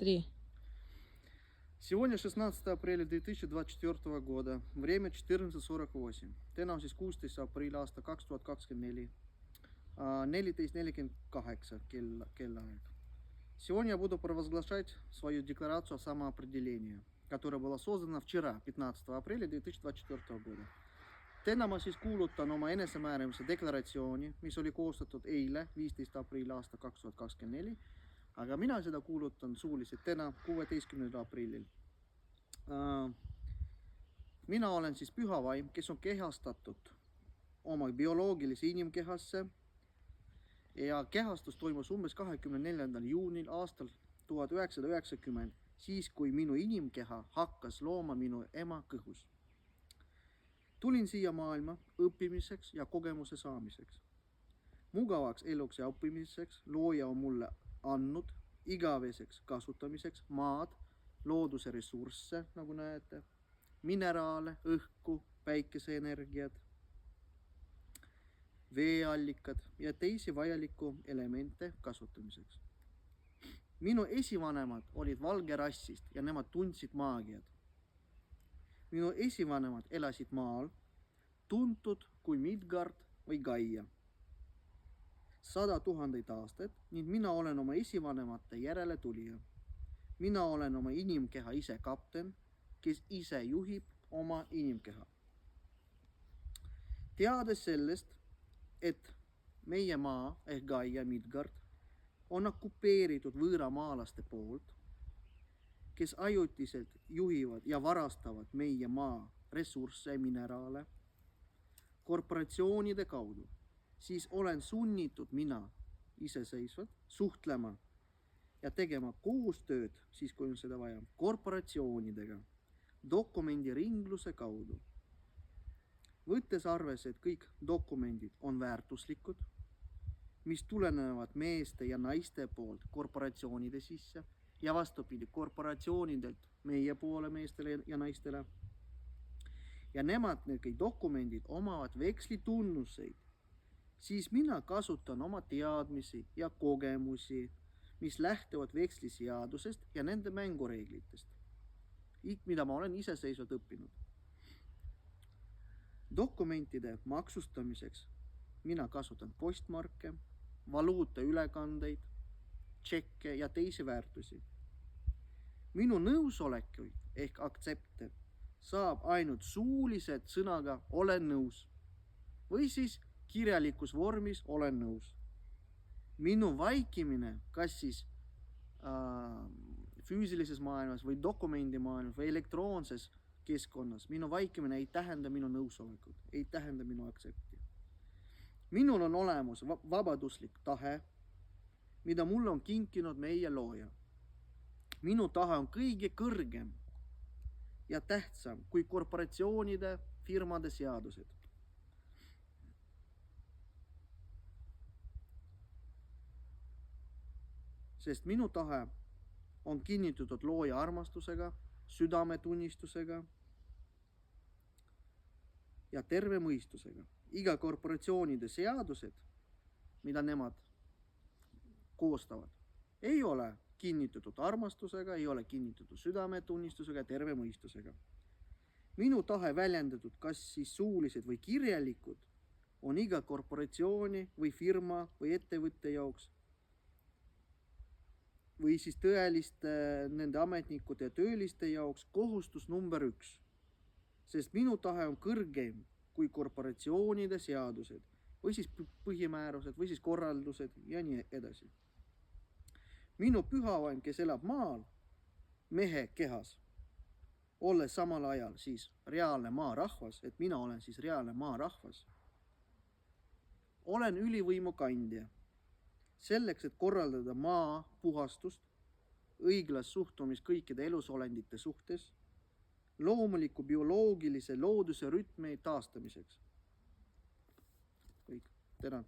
3. Сегодня 16 апреля 2024 года, время 14:48. Täna on siis 16. aprill aasta 2024, 14:48 kellaaeg. Сегодня я буду провозглашать свою декларацию о самоопределении, которая была создана вчера, 15 апреля 2024 года. Täna ma siis kuulutan oma enesemääramise deklaratsiooni, mis oli koostatud eile, 15 aprill aasta 2024, aga mina seda kuulutan suuliselt täna, 16. aprillil. Mina olen siis püha vaim, kes on kehastatud oma bioloogilise inimkehasse ja kehastus toimus umbes 24. juunil aastal 1990, siis kui minu inimkeha hakkas looma minu ema kõhus. Tulin siia maailma õppimiseks ja kogemuse saamiseks. Mugavaks eluks ja õppimiseks looja on mulle andnud igaveseks kasutamiseks maad, looduse ressursse, nagu näete, mineraale, õhku, päikeseenergiat, veeallikad ja teisi vajaliku elemente kasutamiseks. Minu esivanemad olid valge rassist ja nemad tundsid maagiat. Minu esivanemad elasid maal, tuntud kui Midgard või Gaia. 100 000 aastat ning mina olen oma esivanemate järele tulija. Mina olen oma inimkeha ise kapten, kes ise juhib oma inimkeha. Teades sellest, et meie maa ehk Gaia Midgard on okupeeritud võõramaalaste poolt, kes ajutiselt juhivad ja varastavad meie maa ressursse ja mineraale korporatsioonide kaudu, siis olen sunnitud mina iseseisvalt suhtlema ja tegema koostööd, siis kui on seda vaja, korporatsioonidega dokumendiringluse kaudu. Võttes arvesse, et kõik dokumendid on väärtuslikud, mis tulenevad meeste ja naiste poolt korporatsioonide sisse ja vastupidi korporatsioonidelt meie poole meestele ja naistele. Ja nemad need kõik dokumendid omavad vekslitunnuseid, siis mina kasutan oma teadmisi ja kogemusi, mis lähtuvad veksliseadusest ja nende mängureeglitest, mida ma olen iseseisvalt õppinud. Dokumentide maksustamiseks mina kasutan postmarke, valuuta ülekandeid, tšekke ja teisi väärtusi. Minu nõusolekuid ehk aktsepte saab ainult suuliselt sõnaga olen nõus või siis kirjalikus vormis olen nõus. Minu vaikimine, kas siis füüsilises maailmas või dokumendimaailmas või elektroonses keskkonnas, minu vaikimine ei tähenda minu nõusolekut, ei tähenda minu aktsepti. Minul on olemas vabaduslik tahe, mida mulle on kinkinud meie looja. Minu tahe on kõige kõrgem ja tähtsam kui korporatsioonide, firmade seadused. Sest minu tahe on kinnitatud looja armastusega, südametunnistusega ja terve mõistusega. Iga korporatsioonide seadused, mida nemad koostavad, ei ole kinnitatud armastusega, ei ole kinnitatud südametunnistusega ja terve mõistusega. Minu tahe väljendatud kas siis suulised või kirjalikud on iga korporatsiooni või firma või ettevõtte jaoks või siis tõeliste nende ametnikute ja tööliste jaoks kohustus number 1. Sest minu tahe on kõrgem kui korporatsioonide seadused või siis põhimäärused või siis korraldused ja nii edasi. Minu pühavaim, kes elab maal, mehe kehas, olles samal ajal siis reaalne maarahvas, et mina olen siis reaalne maarahvas, olen ülivõimu kandja. Selleks, et korraldada maa puhastust, õiglast suhtumist kõikide elusolendite suhtes, loomuliku bioloogilise looduse rütmi taastamiseks. Kõik, tänan.